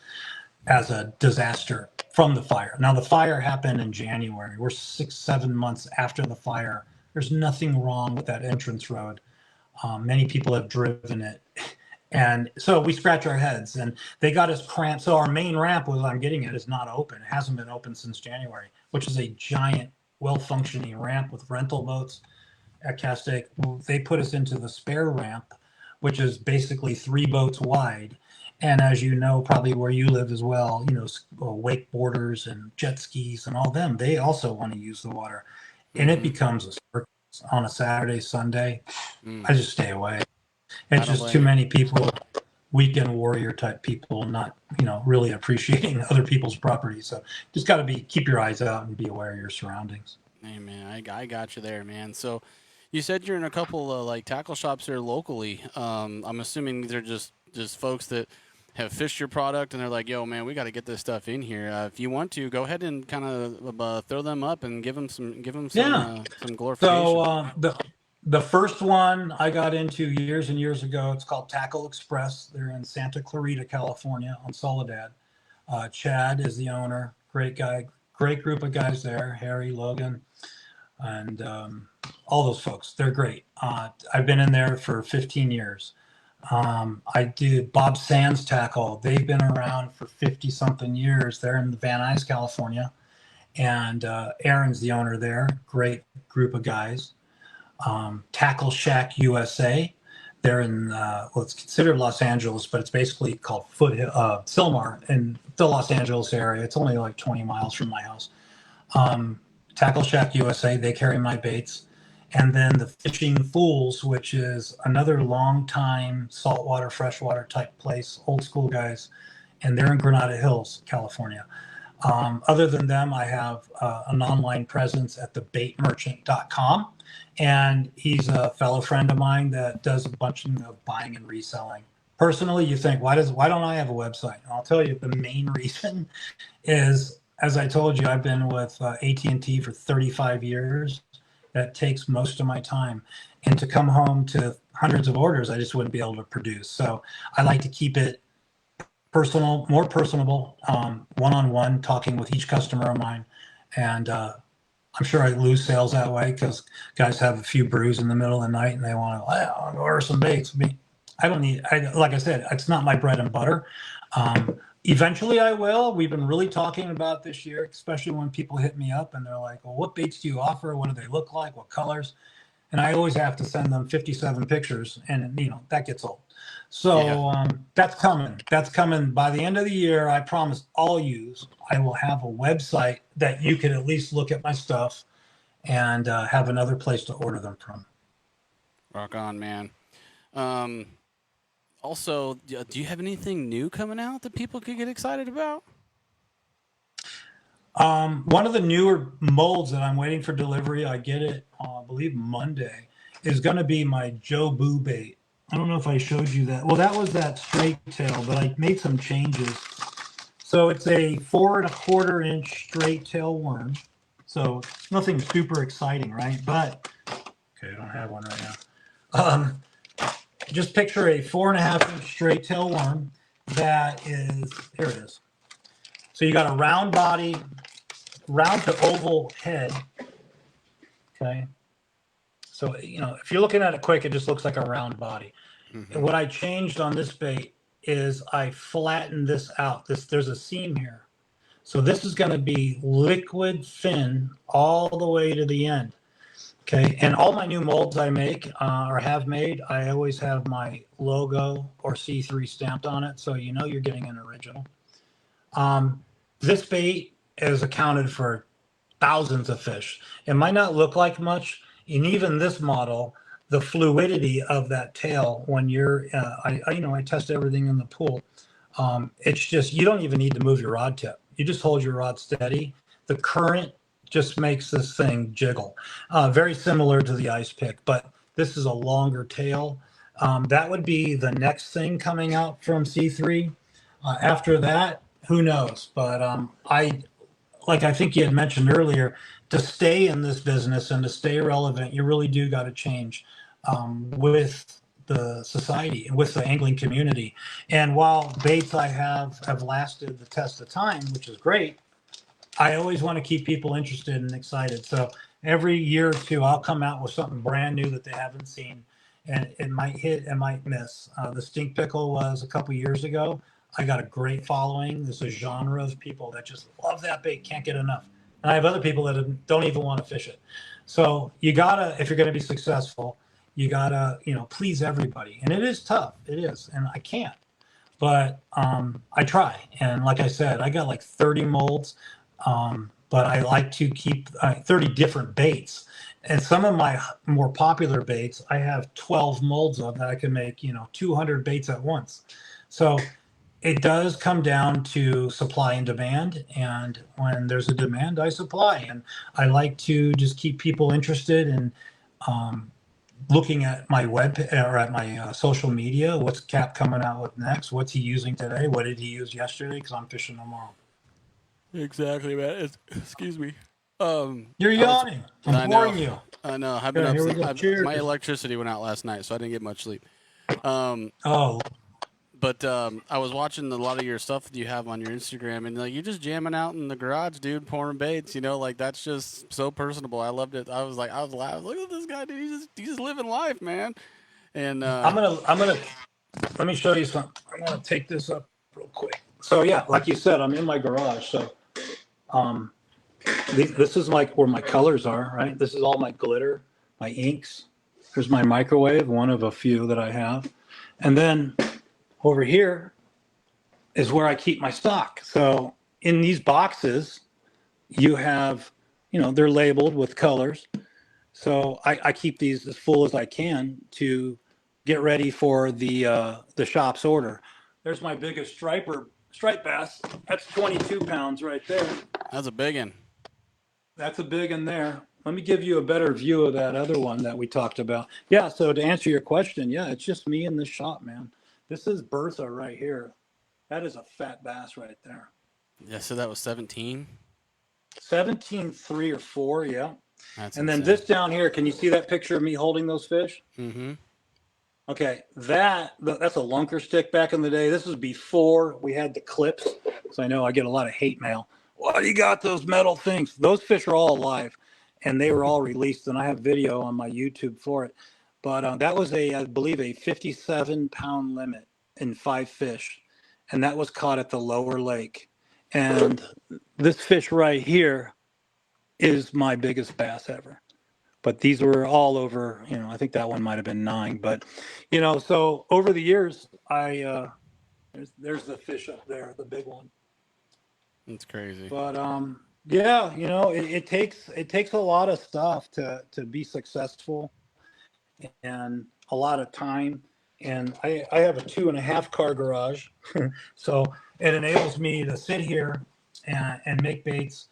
as a disaster from the fire. Now, the fire happened in January. We're 6-7 months after the fire. There's nothing wrong with that entrance road. Many people have driven it. And so we scratch our heads, and they got us cramped. So our main ramp, what I'm getting at, is not open. It hasn't been open since January, which is a giant, well-functioning ramp with rental boats at Castaic. They put us into the spare ramp, which is basically 3 boats wide. And as you know, probably where you live as well, wakeboarders and jet skis and all them, they also want to use the water. And it becomes a circus on a Saturday, Sunday. I just stay away. It's just too many people, weekend warrior type people, not, really appreciating other people's property. So just got to keep your eyes out and be aware of your surroundings. Hey, man, I got you there, man. So, You said you're in a couple of like tackle shops here locally. I'm assuming these are just folks that have fished your product and they're like, "Yo, man, we got to get this stuff in here." If you want to, go ahead and kind of throw them up and give them Yeah. some glorification. So the first one I got into years and years ago, it's called Tackle Express. They're in Santa Clarita, California, on Soledad. Chad is the owner. Great guy. Great group of guys there. Harry, Logan, and all those folks. They're great. I've been in there for 15 years. I did Bob Sands Tackle. They've been around for 50 something years. They're in Van Nuys, California. And Aaron's the owner there. Great group of guys. Tackle Shack USA. They're in, well, it's considered Los Angeles, but it's basically called Sylmar in the Los Angeles area. It's only like 20 miles from my house. Tackle Shack USA, they carry my baits. And then the Fishing Fools, which is another long-time saltwater, freshwater type place, old school guys. And they're in Granada Hills, California. Other than them, I have an online presence at thebaitmerchant.com. And he's a fellow friend of mine that does a bunch of buying and reselling. Personally, you think, why don't I have a website? And I'll tell you, the main reason is, as I told you, I've been with AT&T for 35 years. That takes most of my time. And to come home to hundreds of orders, I just wouldn't be able to produce. So I like to keep it personal, more personable, one-on-one, talking with each customer of mine. And I'm sure I lose sales that way because guys have a few brews in the middle of the night and they want to order some baits. I don't need, like I said, it's not my bread and butter. Eventually I will. We've been really talking about this year, especially when people hit me up and they're like, well, what baits do you offer? What do they look like? What colors? And I always have to send them 57 pictures, and that gets old. So that's coming. That's coming by the end of the year. I promise all yous, I will have a website that you can at least look at my stuff and have another place to order them from. Rock on, man. Also, do you have anything new coming out that people could get excited about? One of the newer molds that I'm waiting for delivery, I get it, I believe Monday, is going to be my Joe Boo bait. I don't know if I showed you that. Well, that was that straight tail, but I made some changes. So it's a 4 1/4 inch straight tail worm. So nothing super exciting, right? But, okay, I don't have one right now. Just picture a 4 1/2 inch straight tail worm that is, here it is. So you got a round body, round to oval head. Okay. So, if you're looking at it quick, it just looks like a round body. Mm-hmm. And what I changed on this bait is I flattened this out. There's a seam here. So this is going to be liquid fin all the way to the end. Okay. And all my new molds I make or have made, I always have my logo or C3 stamped on it. So you're getting an original. This bait is accounted for thousands of fish. It might not look like much. And even this model, the fluidity of that tail when you're, I test everything in the pool. It's just, you don't even need to move your rod tip. You just hold your rod steady. The current just makes this thing jiggle. Very similar to the ice pick, but this is a longer tail. That would be the next thing coming out from C3. After that, who knows? But I think you had mentioned earlier, to stay in this business and to stay relevant, you really do got to change with the society and with the angling community. And while baits I have lasted the test of time, which is great, I always want to keep people interested and excited. So every year or two, I'll come out with something brand new that they haven't seen. And it might hit, it might miss. The stink pickle was a couple years ago. I got a great following. There's a genre of people that just love that bait, can't get enough. And I have other people that don't even want to fish it. So you gotta, if you're going to be successful, you gotta, please everybody. And it is tough. It is. And I can't. But I try. And like I said, I got like 30 molds. But I like to keep 30 different baits. And some of my more popular baits, I have 12 molds of that I can make, 200 baits at once. So it does come down to supply and demand. And when there's a demand, I supply. And I like to just keep people interested. And looking at my or at my social media. What's Cap coming out with next? What's he using today? What did he use yesterday? Because I'm fishing tomorrow. Exactly, man. Excuse me. You're yawning. I I'm know. boring you. I know. I've been Yeah, up. here we go. Cheers. My electricity went out last night, so I didn't get much sleep. Oh, But I was watching a lot of your stuff that you have on your Instagram, and like you're just jamming out in the garage, dude, pouring baits. You know, like that's just so personable. I loved it. I was laughing. Look at this guy, dude. He's just living life, man. And I'm gonna let me show you something. I'm gonna take this up real quick. So yeah, like you said, I'm in my garage. So this is like where my colors are, right? This is all my glitter, my inks. There's my microwave, one of a few that I have, and then over here is where I keep my stock. So in these boxes, you have, they're labeled with colors. So I keep these as full as I can to get ready for the shop's order. There's my biggest striped bass. That's 22 pounds right there. that's a big one. That's a big one there. Let me give you a better view of that other one that we talked about. Yeah, so to answer your question, yeah, it's just me in this shop, man. This is Bertha right here. That is a fat bass right there. Yeah, so that was 17. 17.3 or 4, yeah. That's and then insane. this down here, can you see that picture of me holding those fish? Mm-hmm. Okay, that's a lunker stick back in the day. This was before we had the clips. So I know I get a lot of hate mail. Why do you got those metal things? Those fish are all alive, and they were all released, and I have video on my YouTube for it. But that was I believe, a 57-pound limit in 5 fish, and that was caught at the lower lake. And this fish right here is my biggest bass ever. But these were all over, I think that one might have been 9. But, so over the years, there's the fish up there, the big one. It's crazy. But yeah, it takes a lot of stuff to be successful, and a lot of time. And I have a 2.5 car garage, so it enables me to sit here and make baits.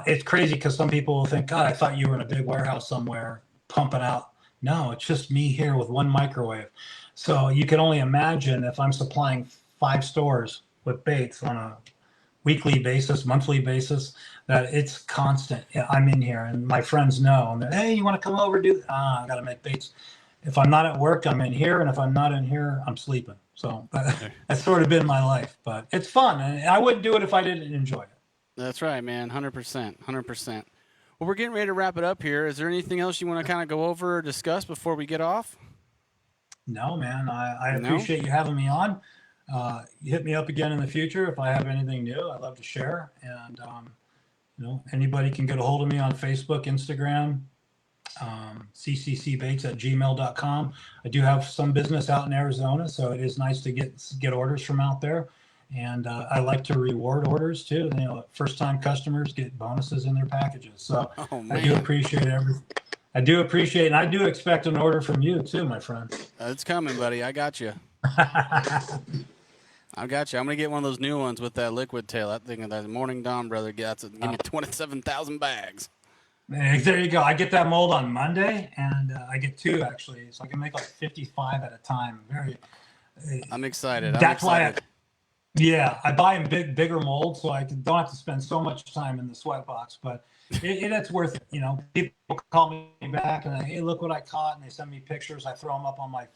It's crazy because some people will think, God, I thought you were in a big warehouse somewhere pumping out. No, it's just me here with one microwave. So you can only imagine if I'm supplying 5 stores with baits on a weekly basis, monthly basis, that it's constant. Yeah, I'm in here, and my friends know. And hey, you want to come over? I got to make baits. If I'm not at work, I'm in here, and if I'm not in here, I'm sleeping. So that's sort of been my life, but it's fun, and I wouldn't do it if I didn't enjoy it. That's right, man. 100%. 100%. Well, we're getting ready to wrap it up here. Is there anything else you want to kind of go over or discuss before we get off? No, man. I appreciate you having me on. You hit me up again in the future if I have anything new. I'd love to share. And anybody can get a hold of me on Facebook, Instagram, cccbaits@gmail.com. I do have some business out in Arizona, so it is nice to get orders from out there. And I like to reward orders too. First-time customers get bonuses in their packages. So I do appreciate everything. I do appreciate, and I do expect an order from you too, my friend. It's coming, buddy. I got you. I got you. I'm gonna get one of those new ones with that liquid tail. That thing, that Morning Dawn brother gets it. Give me 27,000 bags. There you go. I get that mold on Monday, and I get 2 actually, so I can make like 55 at a time. I'm excited. That's why. I buy in bigger molds, so I don't have to spend so much time in the sweat box. But it's worth it. People call me back and hey, look what I caught, and they send me pictures. I throw them up on my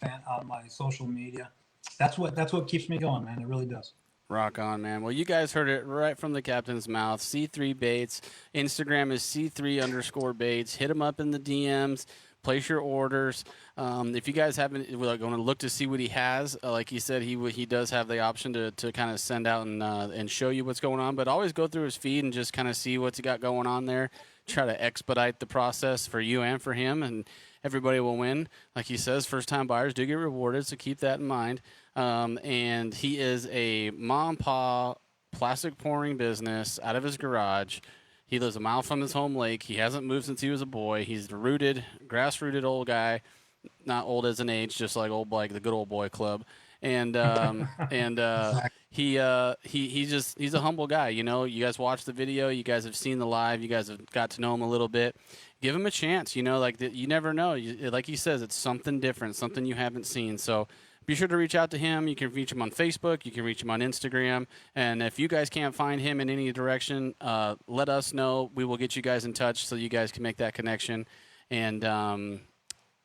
social media. That's what keeps me going, man. It really does. Rock on, man. Well, you guys heard it right from the captain's mouth. C3 Baits. Instagram is C3_baits. Hit him up in the DMs. Place your orders. If you guys haven't going to look to see what he has, like he said, he does have the option to kind of send out and show you what's going on. But always go through his feed and just kind of see what's he got going on there. Try to expedite the process for you and for him, and everybody will win. Like he says, first-time buyers do get rewarded, so keep that in mind. And he is a mom and pa plastic pouring business out of his garage. He lives a mile from his home lake. He hasn't moved since he was a boy. He's a grass-rooted old guy, not old as an age, just like the good old boy club. And he's a humble guy. You know, you guys watched the video, you guys have seen the live, you guys have got to know him a little bit. Give him a chance. You know, like you never know. Like he says, it's something different, something you haven't seen. So be sure to reach out to him. You can reach him on Facebook. You can reach him on Instagram. And if you guys can't find him in any direction, let us know. We will get you guys in touch so you guys can make that connection. And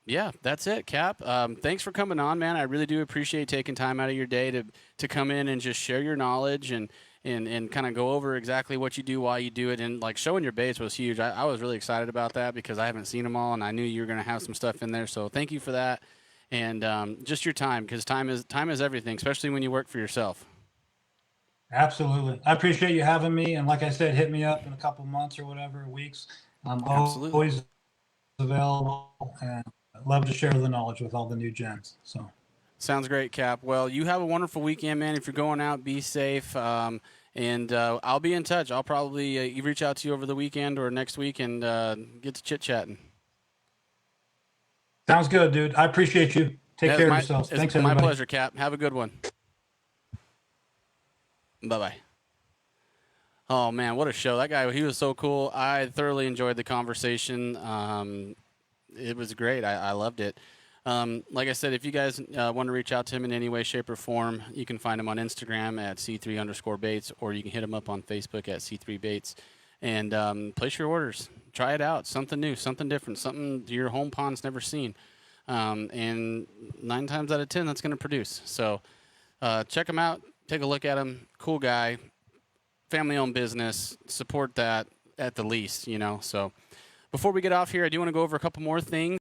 yeah, that's it, Cap. Thanks for coming on, man. I really do appreciate taking time out of your day to come in and just share your knowledge and kind of go over exactly what you do, why you do it. And, like, showing your baits was huge. I was really excited about that because I haven't seen them all, and I knew you were going to have some stuff in there. So thank you for that. And just your time, because time is everything, especially when you work for yourself. Absolutely. I appreciate you having me. And like I said, hit me up in a couple months or whatever, weeks. I'm always available, and I'd love to share the knowledge with all the new gens. So sounds great, Cap. Well, you have a wonderful weekend, man. If you're going out, be safe. And I'll be in touch. I'll probably reach out to you over the weekend or next week and get to chit-chatting. Sounds good, dude. I appreciate you. Take care of yourselves. Thanks, everybody. My pleasure, Cap. Have a good one. Bye-bye. Oh, man, what a show. That guy, he was so cool. I thoroughly enjoyed the conversation. It was great. I loved it. Like I said, if you guys want to reach out to him in any way, shape, or form, you can find him on Instagram at C3_baits, or you can hit him up on Facebook at C3baits. And place your orders. Try it out. Something new, something different, something your home pond's never seen. And 9 times out of 10, that's going to produce. So check him out. Take a look at him. Cool guy. Family-owned business. Support that at the least, you know. So before we get off here, I do want to go over a couple more things.